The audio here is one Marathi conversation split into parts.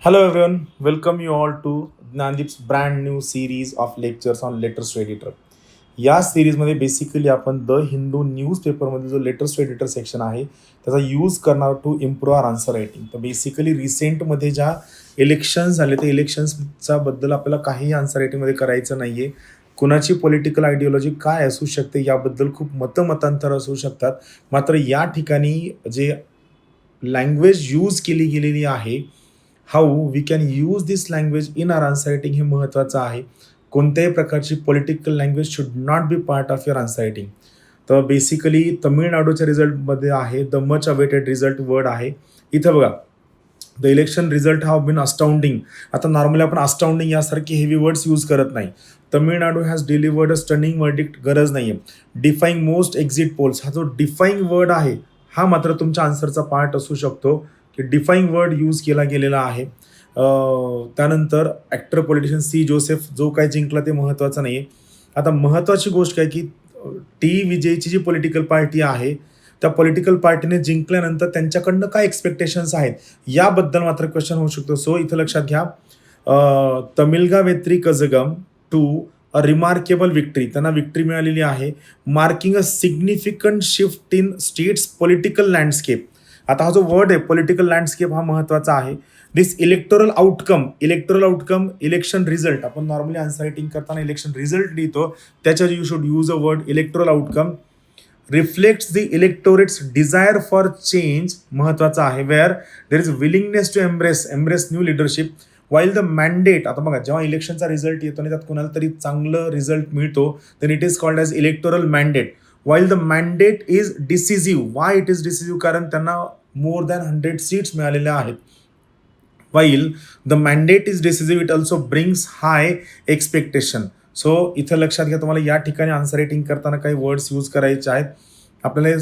Hello everyone, welcome you all to Gnandeep's brand new series of lectures on letters to editor. या सिरीजमध्ये बेसिकली आपण द हिंदू न्यूजपेपरमध्ये जो लेटर्स टू एडिटर सेक्शन आहे त्याचा यूज करणार to improve our answer writing. तर बेसिकली रिसेंटमध्ये ज्या इलेक्शन्स झाले त्या इलेक्शन्सच्या बद्दल आपल्याला काही आन्सर रायटिंगमध्ये करायचं नाही आहे. कुणाची पॉलिटिकल आयडिओलॉजी काय असू शकते याबद्दल खूप मतमतांतर असू शकतात. मात्र या ठिकाणी जे लँग्वेज यूज केली गेलेली आहे, how we can use this language in our answer writing हे महत्त्वाचं आहे. कोणत्याही प्रकारची political language should not be part of your answer writing. तर बेसिकली तमिळनाडूच्या रिझल्टमध्ये आहे the much awaited result word आहे. इथं बघा, the election result have been astounding. आता नॉर्मली आपण अस्टाउंडिंग यासारखे हेवी वर्ड्स यूज करत नाही. Tamil Nadu has delivered a stunning verdict, गरज नाही आहे. डिफाईंग मोस्ट एक्झिट पोल्स, हा जो डिफाईंग वर्ड आहे हा मात्र तुमच्या आन्सरचा पार्ट असू शकतो की डिफाईंग वर्ड यूज केला गेलेला आहे. त्यानंतर ॲक्टर पॉलिटिशियन सी जोसेफ, जो काय जिंकला ते महत्त्वाचं नाही आहे. आता महत्त्वाची गोष्ट काय की टी विजयची जी पॉलिटिकल पार्टी आहे त्या पॉलिटिकल पार्टीने जिंकल्यानंतर त्यांच्याकडनं काय एक्सपेक्टेशन्स आहेत याबद्दल मात्र क्वेश्चन होऊ शकतो. सो इथं लक्षात घ्या, Tamilaga Vettri Kazhagam to a remarkable victory, त्यांना विक्ट्री मिळालेली आहे. Marking a significant shift in state's political landscape. आता हा जो वर्ड आहे पॉलिटिकल लँडस्केप हा महत्त्वाचा आहे. This electoral outcome election result, आपण नॉर्मली आन्सर रायटिंग करताना इलेक्शन रिझल्ट लिहितो, त्याच्यावर you should use a word electoral outcome. Reflects the electorate's desire for change, महत्त्वाचा आहे. Where there is willingness to embrace new leadership while the mandate. आता बघा, जेव्हा इलेक्शनचा रिझल्ट येतो आणि त्यात कोणाला तरी चांगलं रिझल्ट मिळतो then it is called as electoral mandate. While the mandate is decisive. Why it is decisive? कारण त्यांना मोर दॅन 100 सीट्स मिळालेल्या आहेत. While the mandate is decisive it also brings high expectation. So इथं लक्षात घ्या, तुम्हाला या ठिकाणी आन्सर रायटिंग करताना काही वर्ड्स यूज करायचे आहेत. आपल्याला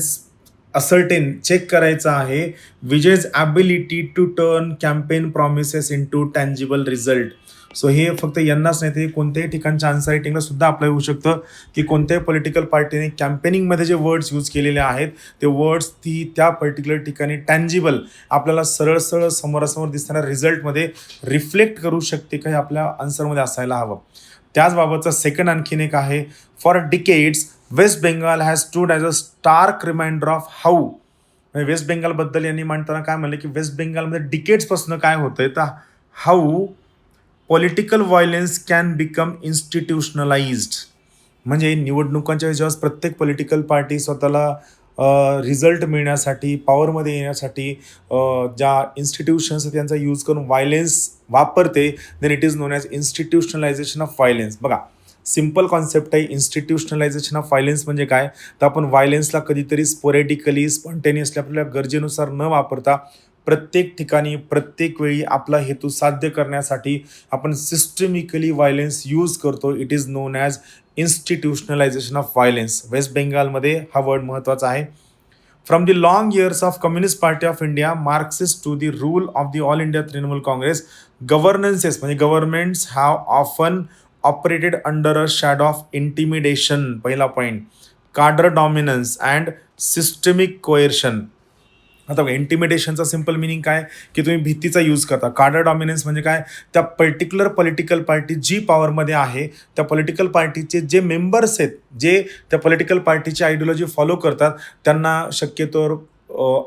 असर्टेन चेक करायचं आहे Vijay's ability to turn campaign promises into tangible result. So हे फक्त यांनाच नाही, ते कोणत्याही ठिकाणच्या आन्सर रायटिंगला सुद्धा अप्लाय होऊ शकतं की कोणत्याही पॉलिटिकल पार्टीने कॅम्पेनिंगमध्ये जे वर्ड्स यूज केलेले आहेत ते वर्ड्स ती त्या पर्टिक्युलर ठिकाणी टँजिबल, आपल्याला सरळ सरळ समोरासमोर दिसणाऱ्या रिझल्टमध्ये रिफ्लेक्ट करू शकते काही आपल्या आन्सरमध्ये असायला हवं. त्याचबाबतचा सेकंड आणखीन एक आहे, for decades West Bengal has stood as a stark reminder of how. West बेंगालबद्दल यांनी म्हणताना काय म्हणलं की वेस्ट बेंगालमध्ये डिकेड्सपासून काय होतंय, तर how political violence can become institutionalised. म्हणजे निवडणुकांच्या वेळेस प्रत्येक पॉलिटिकल पार्टी स्वतःला रिझल्ट मिळण्यासाठी, पॉवरमध्ये येण्यासाठी ज्या इन्स्टिट्यूशन्स त्यांचा यूज करून व्हायलेन्स वापरते, then it is known as इन्स्टिट्यूशनलायझेशन of violence. बघा, सिम्पल कॉन्सेप्ट आहे. इन्स्टिट्यूशनलायझेशन ऑफ व्हायलेन्स म्हणजे काय, तर आपण व्हायलेन्सला कधीतरी स्पोरेटिकली स्पॉन्टेनियसली आपल्या गरजेनुसार न वापरता प्रत्येक ठिकाणी प्रत्येक वेळी आपला हेतू साध्य करण्यासाठी आपण सिस्टमिकली व्हायलेन्स यूज करतो. It is known as इन्स्टिट्यूशनलायझेशन of violence. West बेंगालमध्ये हा वर्ड महत्त्वाचा आहे. From the long years of Communist Party of India Marxist to the rule of the All India Trinamool Congress, governances म्हणजे governments have often operated under a shadow of intimidation. पहिला point, cadre dominance and systemic coercion. आता इंटिमिडेशनचा सिम्पल मिनिंग काय की तुम्ही भीतीचा यूज करता. कार्डर डॉमिनन्स म्हणजे काय, त्या पर्टिक्युलर पॉलिटिकल पार्टी जी पॉवरमध्ये आहे त्या पॉलिटिकल पार्टीचे जे मेंबर्स आहेत, जे त्या पॉलिटिकल पार्टीची आयडिओलॉजी फॉलो करतात, त्यांना शक्यतोवर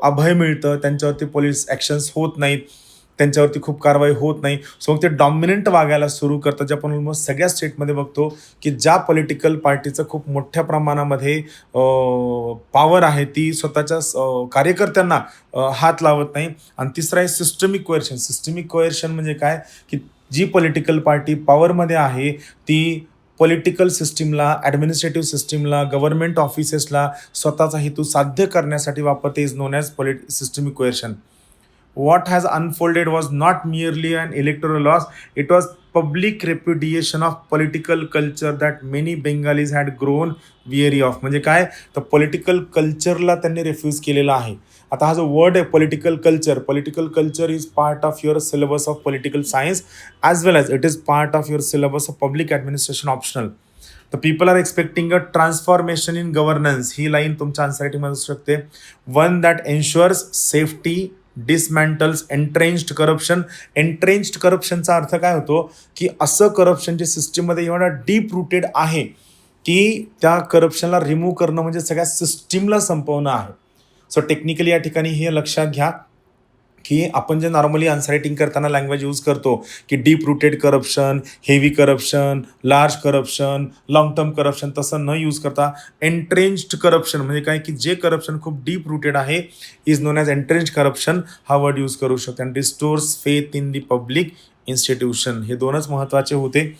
अभय मिळतं, त्यांच्यावरती पोलीस ॲक्शन्स होत नाहीत, त्यांच्यावरती खूप कारवाई होत नाही. सो मग ते डॉमिनंट वागायला सुरू करतात, जे आपण ऑलमोस्ट सगळ्या स्टेटमध्ये बघतो की ज्या पॉलिटिकल पार्टीचं खूप मोठ्या प्रमाणामध्ये पॉवर आहे ती स्वतःच्या कार्यकर्त्यांना हात लावत नाही. आणि तिसरं आहे सिस्टमिक कोएर्शन. सिस्टमिक कोएर्शन म्हणजे काय की जी पॉलिटिकल पार्टी पॉवरमध्ये आहे ती पॉलिटिकल सिस्टीमला, ॲडमिनिस्ट्रेटिव्ह सिस्टीमला, गव्हर्नमेंट ऑफिसेसला स्वतःचा हेतू साध्य करण्यासाठी वापरते, is known as systemic coercion. What has unfolded was not merely an electoral loss, it was public repudiation of political culture that many Bengalis had grown weary of. म्हणजे काय, तर पॉलिटिकल कल्चरला त्यांनी रिफ्यूज केलेला आहे. आता हा जो वर्ड आहे political culture is part of your syllabus of political science as well as it is part of your syllabus of public administration optional. तर people are expecting a transformation in governance, ही लाईन तुमच्या आन्सर रायटिंगमध्ये असू शकते. One that ensures safety, dismantles entrenched corruption. Entrenched करप्शनचा अर्थ काय होतो की असं करप्शन जे सिस्टीममध्ये एवढा डीप रूटेड आहे की त्या करप्शनला रिमूव्ह करणं म्हणजे सगळ्या सिस्टीमला संपवणं आहे. सो टेक्निकली या ठिकाणी हे लक्षात घ्या की आपण जे नॉर्मली आन्सर रायटिंग करताना लँग्वेज यूज करतो की deep rooted corruption, heavy corruption, large corruption, long term corruption, तसं न यूज करता एंट्रेंच्ड करप्शन म्हणजे काय की जे करप्शन खूप डीप रूटेड आहे is known as entrenched corruption हा वर्ड यूज करू शकतो. आणि restores faith in the public institution हे दोनच महत्त्वाचे होते.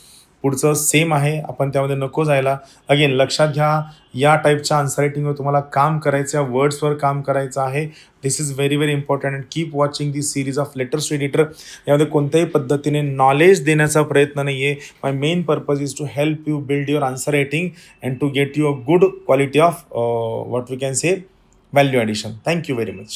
पुढचं सेम आहे, आपण त्यामध्ये नको जायला. अगेन लक्षात घ्या, या टाईपच्या आन्सर रायटिंगवर तुम्हाला काम करायचं आहे, वर्ड्सवर काम करायचं आहे. This is very very important and keep watching this series of letters to editor. यामध्ये कोणत्याही पद्धतीने नॉलेज देण्याचा प्रयत्न नाही आहे. My main purpose is to help you build your answer writing and to get you a good quality of what we can say value addition. Thank you very much.